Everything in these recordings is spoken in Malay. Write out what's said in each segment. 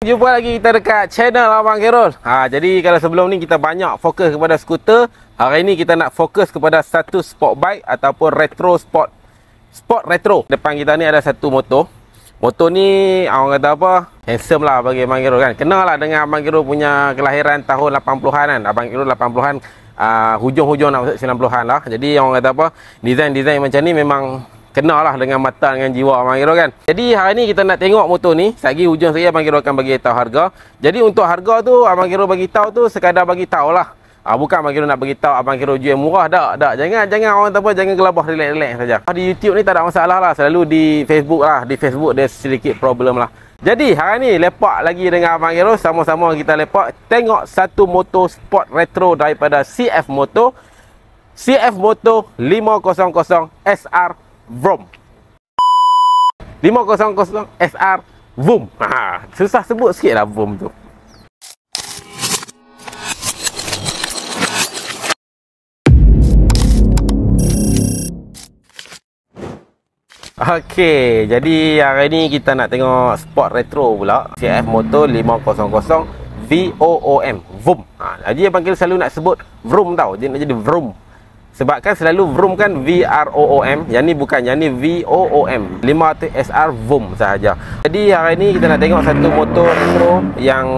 Jumpa lagi kita dekat channel Abang Khairul. Jadi kalau sebelum ni kita banyak fokus kepada skuter, hari ni kita nak fokus kepada satu sport bike ataupun retro sport retro. Depan kita ni ada satu motor. Motor ni orang kata apa? Handsome lah bagi Abang Khairul kan. Kenal lah dengan Abang Khairul punya kelahiran tahun 80-an kan. Abang Khairul 80-an, hujung-hujung nak masuk 90-an lah. Jadi orang kata apa? Design-design macam ni memang kenal lah dengan mata, dengan jiwa Abang Khairul kan. Jadi hari ni kita nak tengok motor ni. Sekejap hujung sekejap Abang Khairul akan bagi tahu harga. Jadi untuk harga tu Abang Khairul bagi tahu tu sekadar bagi tahu lah. Bukan Abang Khairul nak bagi tahu Abang Khairul jual murah dak. Jangan orang tak apa, jangan gelabah, relax saja. Di YouTube ni tak ada masalah lah. Selalu di Facebook lah. Di Facebook dia sedikit problem lah. Jadi hari ni lepak lagi dengan Abang Khairul, sama-sama kita lepak tengok satu motor sport retro daripada CF Moto 500 SR Vroom. 500 SR Vroom. Susah sebut sikit lah Vroom tu. Okey, jadi hari ni kita nak tengok sport retro pula. CF Moto 500 VOOM. Vroom. Jadi Abang Khairul selalu nak sebut Vroom tau. Dia nak jadi Vroom. Sebab kan selalu Vroom kan VROOM. Yang ni bukan, yang ni VOOM. 500 SR Vroom sahaja. Jadi hari ni kita nak tengok satu motor retro yang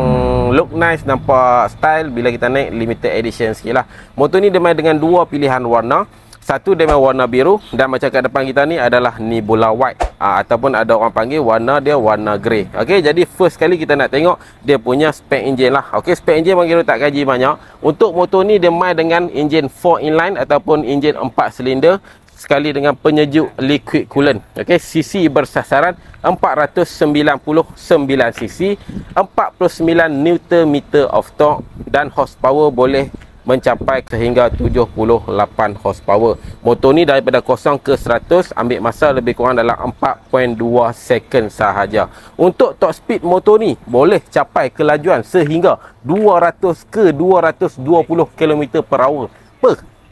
look nice, nampak style bila kita naik limited edition sikit lah. Motor ni dia main dengan dua pilihan warna. Satu dia main warna biru, dan macam kat depan kita ni adalah Nebula White, ataupun ada orang panggil warna dia warna grey. Okey, jadi first kali kita nak tengok dia punya spek enjin lah. Okey, spek enjin Abang Khairul tak kaji banyak. Untuk motor ni dia main dengan enjin 4 inline ataupun enjin 4 silinder sekali dengan penyejuk liquid coolant. Okey, cc bersasaran 499 cc, 49 Nm of torque, dan horsepower boleh mencapai sehingga 78 horsepower. Motor ni daripada 0 ke 100 ambil masa lebih kurang dalam 4.2 second sahaja. Untuk top speed motor ni boleh capai kelajuan sehingga 200 ke 220 km/h.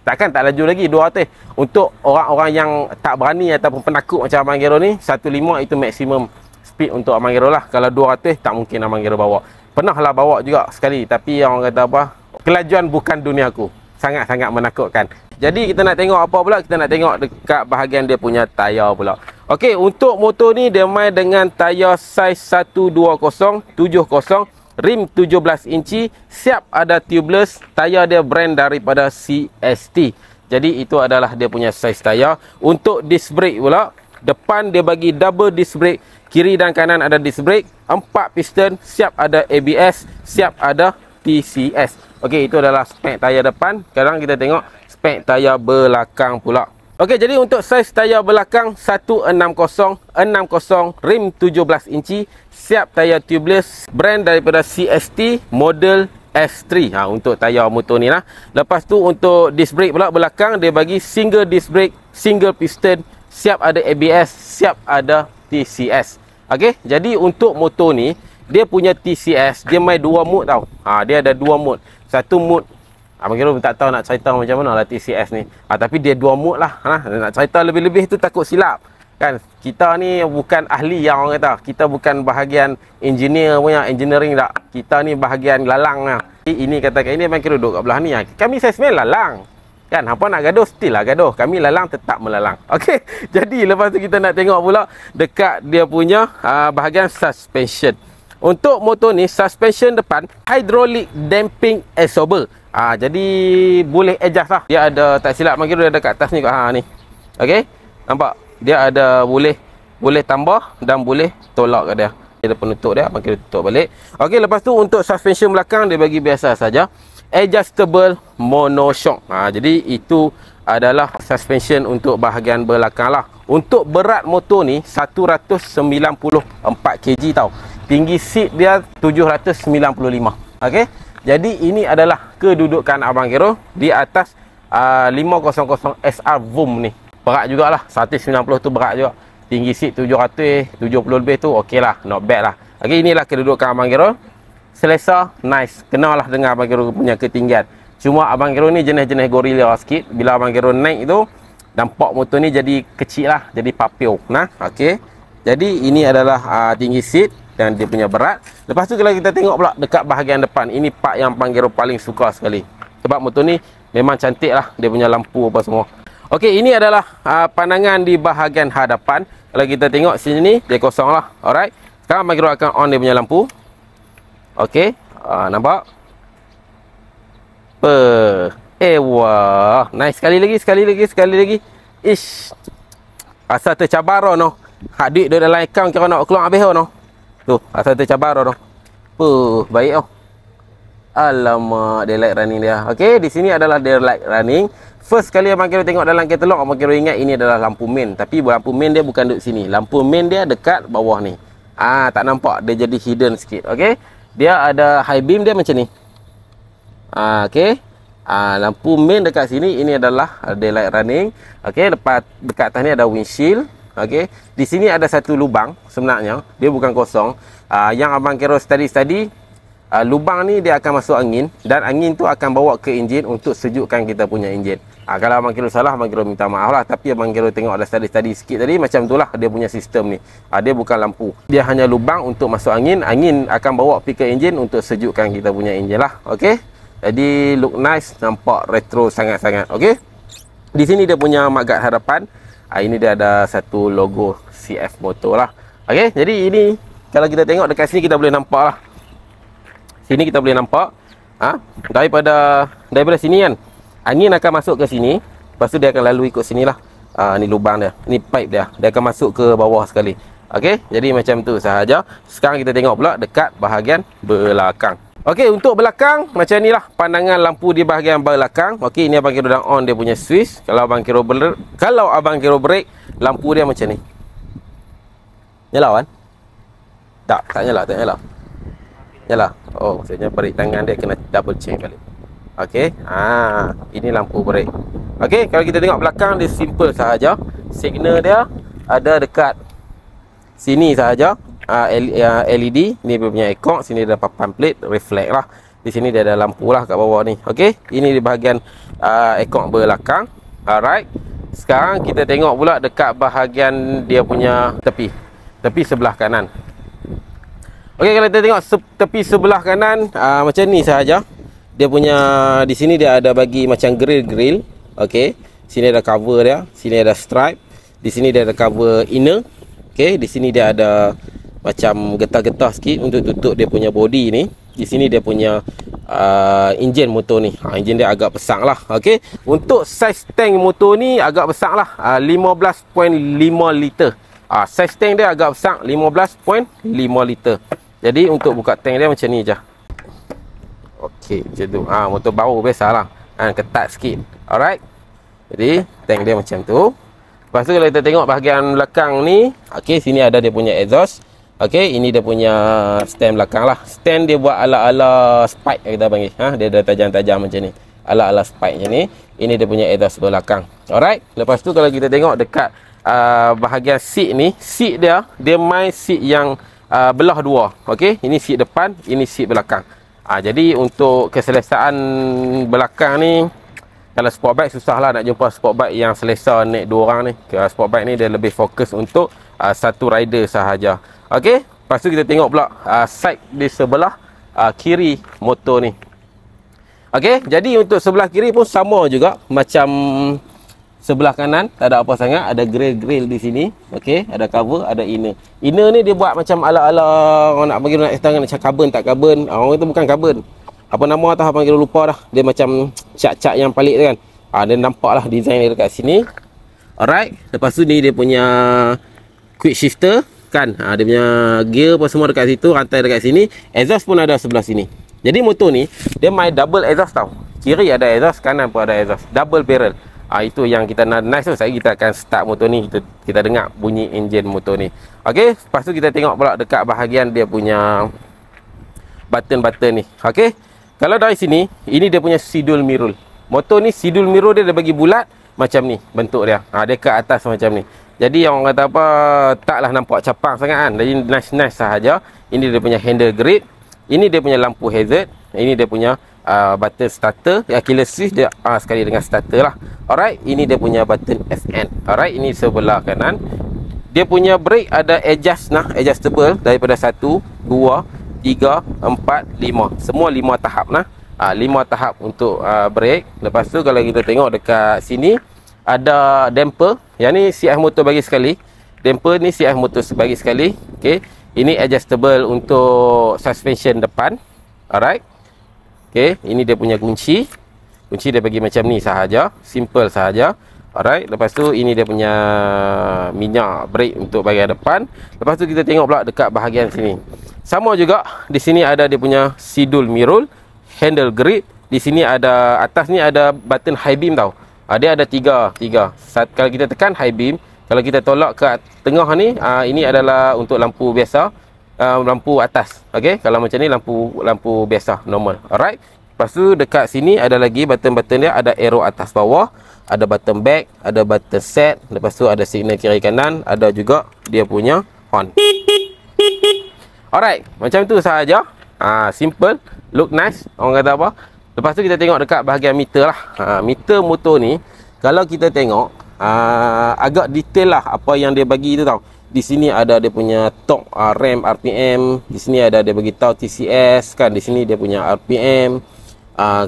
Takkan tak laju lagi 200. Untuk orang-orang yang tak berani ataupun penakut macam Abang Khairul ni, 15 itu maksimum speed untuk Abang Khairul lah. Kalau 200 tak mungkin Abang Khairul bawa. Pernah lah bawa juga sekali, tapi orang kata apa, kelajuan bukan dunia aku. Sangat-sangat menakutkan. Jadi kita nak tengok apa pula? Kita nak tengok dekat bahagian dia punya tayar pula. Okey, untuk motor ni dia main dengan tayar saiz 120/70, rim 17 inci, siap ada tubeless, tayar dia brand daripada CST. Jadi itu adalah dia punya saiz tayar. Untuk disc brake pula, depan dia bagi double disc brake, kiri dan kanan ada disc brake, 4 piston, siap ada ABS, siap ada TCS. Okey, itu adalah spek tayar depan. Sekarang kita tengok spek tayar belakang pula. Okey, jadi untuk saiz tayar belakang 160/60, rim 17 inci, siap tayar tubeless, brand daripada CST, model S3. Untuk tayar motor ni lah. Lepas tu untuk disc brake pula belakang dia bagi single disc brake, single piston, siap ada ABS, siap ada TCS. Okey, jadi untuk motor ni dia punya TCS, dia main dua mode tau. Dia ada dua mode. Satu mode, Abang Khairul tak tahu nak cerita macam mana lah TCS ni. Tapi dia dua mode lah. Nak cerita lebih-lebih tu takut silap. Kan, kita ni bukan ahli yang orang kata. Kita bukan bahagian engineer punya, engineering tak. Kita ni bahagian lalang lah. Ini katakan ini Abang Khairul duduk kat belah ni. Kami salesman lalang. Kan, hampa nak gaduh, still lah gaduh. Kami lalang tetap melalang. Okey, jadi lepas tu kita nak tengok pula dekat dia punya bahagian suspension. Untuk motor ni suspension depan hydraulic damping absorber. Jadi boleh adjust lah. Dia ada, tak silap Abang Khairul, dia ada kat atas ni kot. Ni. Okey, nampak? Dia ada boleh tambah dan boleh tolak kat dia. Dia ada penutup dia, Abang Khairul tutup balik. Okey, lepas tu untuk suspension belakang dia bagi biasa saja. Adjustable monoshock. Jadi itu adalah suspension untuk bahagian belakang lah. Untuk berat motor ni 194 kg tau. Tinggi seat dia 795. Okey, jadi ini adalah kedudukan Abang Khairul di atas 500 SR Vroom ni. Berat jugalah, 190 tu berat juga. Tinggi seat 770 lebih tu okey lah, not bad lah. Okey, inilah kedudukan Abang Khairul. Selesa, nice. Kenalah dengan Abang Khairul punya ketinggian. Cuma Abang Khairul ni jenis-jenis gorilla sikit. Bila Abang Khairul naik tu, nampak motor ni jadi kecil lah, jadi papio. Okey. Jadi ini adalah tinggi seat dan dia punya berat. Lepas tu kalau kita tengok pula dekat bahagian depan, ini part yang Pangkero paling suka sekali. Sebab motor ni memang cantik lah, dia punya lampu apa semua. Okey, ini adalah pandangan di bahagian hadapan. Kalau kita tengok sini, dia kosong lah. Alright. Sekarang Pangkero akan on dia punya lampu. Okey, nampak? Wah, nice. Sekali lagi. Ish. Asal tercabar no. Hak duit dia dalam akaun kira nak keluar habis no. Tu, asal tercabar no. Baik oh. Alamak, daylight running dia. Okey, di sini adalah daylight running. First kali abang kira tengok dalam katalog, abang kira ingat ini adalah lampu main. Tapi lampu main dia bukan duduk sini. Lampu main dia dekat bawah ni. Tak nampak, dia jadi hidden sikit. Okey. Dia ada high beam dia macam ni. Okey. Lampu main dekat sini, ini adalah daylight running. Okey, lepas dekat atas ni ada windshield. Okey, di sini ada satu lubang sebenarnya, dia bukan kosong. Yang abang kira study, lubang ni dia akan masuk angin dan angin tu akan bawa ke enjin untuk sejukkan kita punya enjin. Kalau abang kira salah, abang kira minta maaf lah. Tapi abang kira tengok ada study sikit tadi, macam itulah dia punya sistem ni. Dia bukan lampu, dia hanya lubang untuk masuk angin. Angin akan bawa pergi ke enjin untuk sejukkan kita punya enjin lah. Okey. Jadi look nice, nampak retro sangat-sangat. Okey. Di sini dia punya magnet hadapan. Ini dia ada satu logo CF Motor lah. Okey, jadi ini kalau kita tengok dekat sini kita boleh nampak lah. Sini kita boleh nampak daripada sini kan, angin akan masuk ke sini. Lepas tu dia akan lalu ikut sini lah. Ni lubang dia, ni pipe dia. Dia akan masuk ke bawah sekali. Okey, jadi macam tu sahaja. Sekarang kita tengok pula dekat bahagian belakang. Okey, untuk belakang macam ni lah pandangan lampu di bahagian belakang. Okey, ini abang kira dah on dia punya switch. Kalau abang kira break, lampu dia macam ni. Nyala kan? Tak nyala. Nyala. Oh, maksudnya break tangan dia kena double check balik. Okey, ini lampu break. Okey, kalau kita tengok belakang dia simple sahaja. Signal dia ada dekat sini sahaja. LED ni dia punya ekor, sini ada papan plate reflect lah. Di sini dia ada lampu lah kat bawah ni. Okey, ini di bahagian ekor belakang. Alright. Sekarang kita tengok pula dekat bahagian dia punya tepi sebelah kanan. Okey, kalau kita tengok tepi sebelah kanan, macam ni sahaja. Dia punya di sini dia ada bagi macam grill. Okey, sini ada cover dia, sini ada stripe. Di sini dia ada cover inner. Okey, di sini dia ada macam getah-getah sikit untuk tutup dia punya body ni. Di sini dia punya enjin motor ni. Enjin dia agak besar lah. Okey, untuk saiz tank motor ni agak besar lah. 15.5 liter. Saiz tank dia agak besar, 15.5 liter. Jadi untuk buka tank dia macam ni je. Okey, macam tu. Motor baru biasalah. Ketat sikit. Alright. Jadi tank dia macam tu. Lepas tu kalau kita tengok bahagian belakang ni, okey, sini ada dia punya exhaust. Okey, ini dia punya stand belakang lah. Stand dia buat ala-ala spike kita panggil. Dia ada tajam-tajam macam ni. Ala-ala spike macam ni. Ini dia punya exhaust belakang. Alright. Lepas tu kalau kita tengok dekat bahagian seat ni, seat dia main seat yang belah dua. Okey, ini seat depan, ini seat belakang. Jadi untuk keselesaan belakang ni, kalau sport bike susah lah nak jumpa sport bike yang selesa naik dua orang ni. Sport bike ni dia lebih fokus untuk satu rider sahaja. Okey, lepas tu kita tengok pula side di sebelah kiri motor ni. Okey, jadi untuk sebelah kiri pun sama juga macam sebelah kanan, tak ada apa sangat. Ada grill di sini. Okey, ada cover, ada inner. Inner ni dia buat macam ala-ala orang nak bagi nak tangan macam carbon tak carbon. Orang itu bukan carbon. Apa nama tahu abang kira lupa dah. Dia macam cat-cat yang pelik tu kan. Dia nampak lah design dia dekat sini. Alright. Lepas tu ni dia punya quick shifter kan. Dia punya gear apa semua dekat situ, rantai dekat sini. Exhaust pun ada sebelah sini. Jadi motor ni dia main double exhaust tau. Kiri ada exhaust, kanan pun ada exhaust. Double barrel. Itu yang kita nak nice tu. Kita akan start motor ni, kita dengar bunyi enjin motor ni. Okey, lepas tu kita tengok pula dekat bahagian dia punya button-button ni. Okey. Kalau dari sini, ini dia punya sidul mirror. Motor ni sidul mirror dia bagi bulat macam ni bentuk dia. Dia ke atas macam ni. Jadi yang orang kata apa, taklah nampak capang sangat kan. Jadi nice sahaja. Ini dia punya handle grip. Ini dia punya lampu hazard. Ini dia punya button starter. Killer switch dia sekali dengan starter lah. Alright, ini dia punya button FN. Alright, ini sebelah kanan. Dia punya brake ada adjustable daripada 1, 2, 3, 4, 5. Semua 5 tahap nah. 5 tahap untuk brake. Lepas tu kalau kita tengok dekat sini ada damper. Yang ni CF Motor bagi sekali. Damper ni CF Motor bagi sekali. Okey. Ini adjustable untuk suspension depan. Alright. Okey, ini dia punya kunci. Kunci dia bagi macam ni sahaja, simple sahaja. Alright, lepas tu ini dia punya minyak brake untuk bahagian depan. Lepas tu kita tengok pula dekat bahagian sini. Sama juga, di sini ada dia punya sidul mirror, handle grip. Di sini ada, atas ni ada button high beam tau. Dia ada tiga. Kalau kita tekan high beam, kalau kita tolak ke tengah ni, ini adalah untuk lampu biasa, lampu atas. Okey, kalau macam ni lampu biasa normal. Alright. Lepas tu dekat sini ada lagi button-button dia, ada arrow atas bawah, ada button back, ada button set, lepas tu ada signal kiri kanan, ada juga dia punya horn. Alright, macam tu sahaja. Simple, look nice, orang kata apa. Lepas tu kita tengok dekat bahagian meter lah. Meter motor ni kalau kita tengok agak detail lah apa yang dia bagi tu tau. Di sini ada dia punya torque, RAM, RPM. Di sini ada dia bagi tahu TCS kan. Di sini dia punya RPM,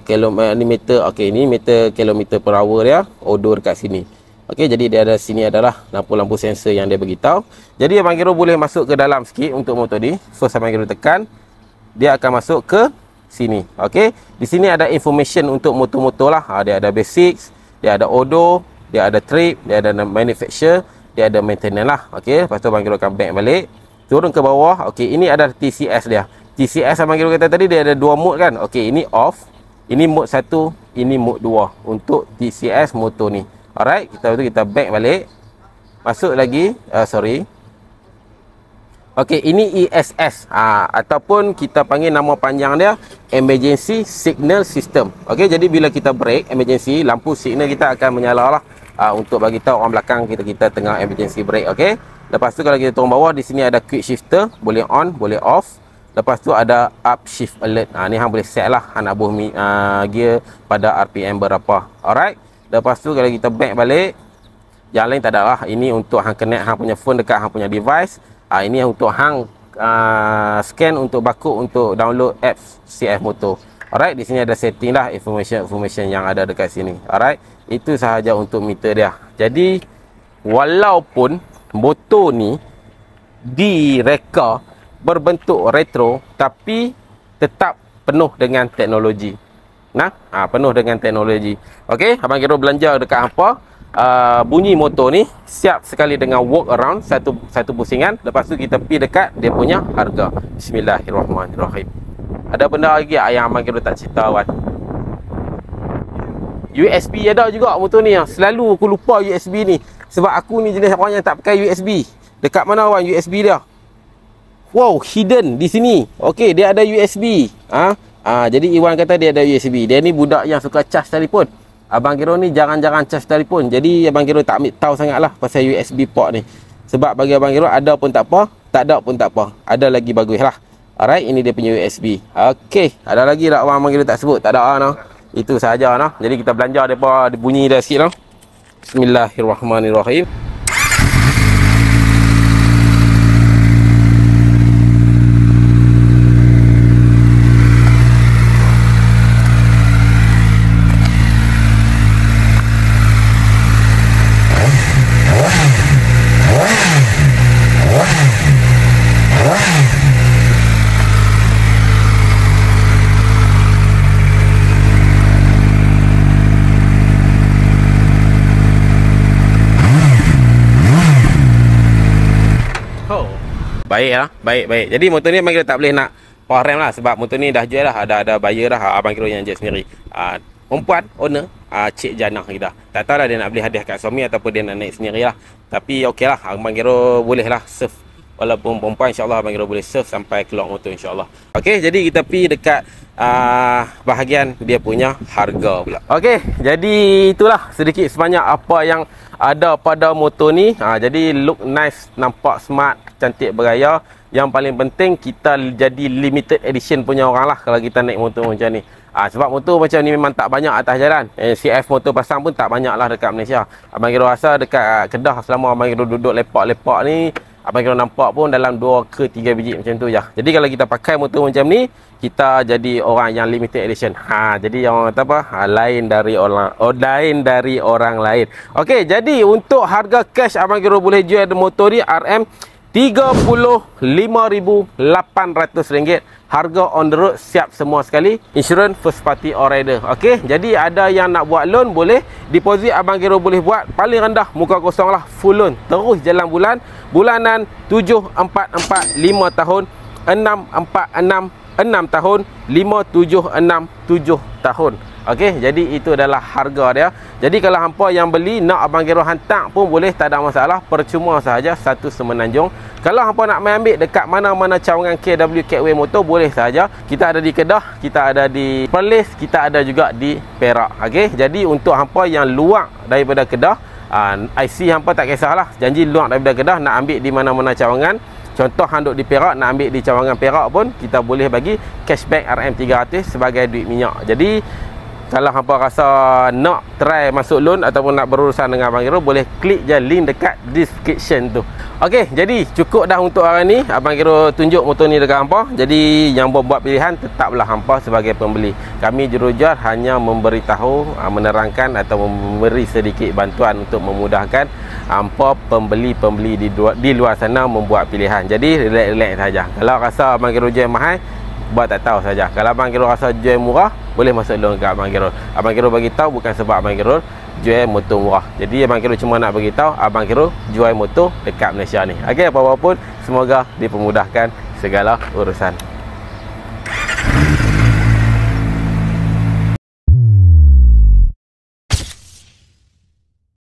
kilometer. Okey, ini meter kilometer per hour dia. Odo dekat sini. Okey, jadi dia ada sini adalah lampu-lampu sensor yang dia bagi tahu. Jadi Abang Giro boleh masuk ke dalam sikit untuk motor ni. First Abang Giro tekan, dia akan masuk ke sini. Okey, di sini ada information untuk motor-motor lah. Dia ada basics, dia ada odo, dia ada trip, dia ada manufacture, dia ada maintenance lah. Okey, lepas tu Abang Giro akan back balik, turun ke bawah. Okey, ini ada TCS dia. TCS Abang Giro kata tadi dia ada 2 mode kan. Okey, ini off, ini mode 1, ini mode 2 untuk TCS motor ni. Alright, kita back balik, masuk lagi, Okey, ini ESS, ataupun kita panggil nama panjang dia Emergency Signal System. Okey, jadi bila kita brake emergency, lampu signal kita akan menyala lah, untuk bagi tahu orang belakang kita tengah emergency brake. Okey, lepas tu kalau kita turun bawah, di sini ada quick shifter, boleh on, boleh off. Lepas tu ada up shift alert. Ni hang boleh set lah hang nak buh gear pada RPM berapa. Alright. Lepas tu kalau kita back balik, yang lain tak ada lah. Ini untuk hang connect hang punya phone dekat hang punya device. Ini untuk hang scan untuk barcode untuk download apps CF Motor. Alright, di sini ada setting lah, information yang ada dekat sini. Alright, itu sahaja untuk meter dia. Jadi walaupun motor ni direka berbentuk retro, tapi tetap penuh dengan teknologi. Penuh dengan teknologi. Okey, Abang Giro belanja dekat hampa. Bunyi motor ni siap sekali dengan walk around satu pusingan. Lepas tu kita pergi dekat dia punya harga. Bismillahirrahmanirrahim. Ada benda lagi yang Abang Giro tak cerita awal. USB ada juga motor ni. Selalu aku lupa USB ni, sebab aku ni jenis orang yang tak pakai USB. Dekat mana orang USB dia? Wow, hidden di sini. Okey, dia ada USB. Jadi Iwan kata dia ada USB. Dia ni budak yang suka charge telefon. Abang Giro ni jarang-jarang charge telefon. Jadi Abang Giro tak ambil tahu sangatlah pasal USB port ni. Sebab bagi Abang Giro ada pun tak apa, tak ada pun tak apa. Ada lagi bagus lah. Alright, ini dia punya USB. Okey, ada lagi tak Abang Giro tak sebut? Tak ada no. Itu sahaja no. Jadi kita belanja depa bunyi dia sikit no. Bismillahirrahmanirrahim. Baik lah, baik. Jadi motor ni Abang Giro tak boleh nak power rem lah, sebab motor ni dah jual lah, ada buyer dah. Abang Giro yang jual sendiri. Perempuan owner, Cik Janah kita. Tak tahu lah dia nak beli hadiah kat suami ataupun dia nak naik sendiri lah. Tapi okey lah, Abang Giro boleh lah serve. Walaupun perempuan, insyaAllah Abang Giro boleh serve sampai keluar motor insyaAllah. Okey, jadi kita pergi dekat bahagian dia punya harga pula. Okey, jadi itulah sedikit sebanyak apa yang ada pada motor ni. Jadi look nice, nampak smart, cantik bergaya. yang paling penting kita jadi limited edition punya orang lah kalau kita naik motor macam ni. Sebab motor macam ni memang tak banyak atas jalan. CF motor pasang pun tak banyak lah dekat Malaysia. Abang Kiro rasa dekat Kedah selama Abang Kiro duduk lepak-lepak ni, Abang Kiro nampak pun dalam 2 ke 3 biji macam tu je. Jadi kalau kita pakai motor macam ni, kita jadi orang yang limited edition. Jadi yang kata apa? Lain dari orang lain. Okey, jadi untuk harga cash Abang Kiro boleh jual motor ni RM RM35,800. Harga on the road siap semua sekali. Insurans first party or rider. Okey, jadi ada yang nak buat loan boleh. Deposit Abang Kiro boleh buat paling rendah muka kosong lah, full loan. Terus jalan bulanan 744 5 tahun, 646 6 tahun, 576 7 tahun. Okey, jadi itu adalah harga dia. Jadi kalau hampa yang beli nak Abang Kiro hantar pun boleh, tak ada masalah. Percuma sahaja, satu Semenanjung. Kalau hampa nak main ambil dekat mana-mana cawangan KW Catway Motor, boleh sahaja. Kita ada di Kedah, kita ada di Perlis, kita ada juga di Perak. Okey, jadi untuk hampa yang luar daripada Kedah, IC hampa tak kisahlah. Janji luar daripada Kedah nak ambil di mana-mana cawangan. Contoh handuk di Perak, nak ambil di cawangan Perak pun kita boleh bagi cashback RM300 sebagai duit minyak. Jadi kalau hampa rasa nak try masuk loan ataupun nak berurusan dengan Abang Kiro, boleh klik je link dekat description tu. Okey, jadi cukup dah untuk hari ni. Abang Kiro tunjuk motor ni dekat hampa. Jadi yang buat pilihan tetaplah hampa sebagai pembeli. Kami jurujual hanya memberitahu, menerangkan atau memberi sedikit bantuan untuk memudahkan hampa pembeli-pembeli di luar sana membuat pilihan. Jadi relax-relax saja. Kalau rasa Abang Kiro jual mahal, buat tak tahu saja. Kalau Abang Kiro rasa jual murah, boleh masuk loan ke Abang Kiro. Abang Kiro bagi tahu bukan sebab Abang Kiro jual motor murah. Jadi Abang Kiro cuma nak bagi tahu Abang Kiro jual motor dekat Malaysia ni. Okey, apa-apa pun semoga dipermudahkan segala urusan.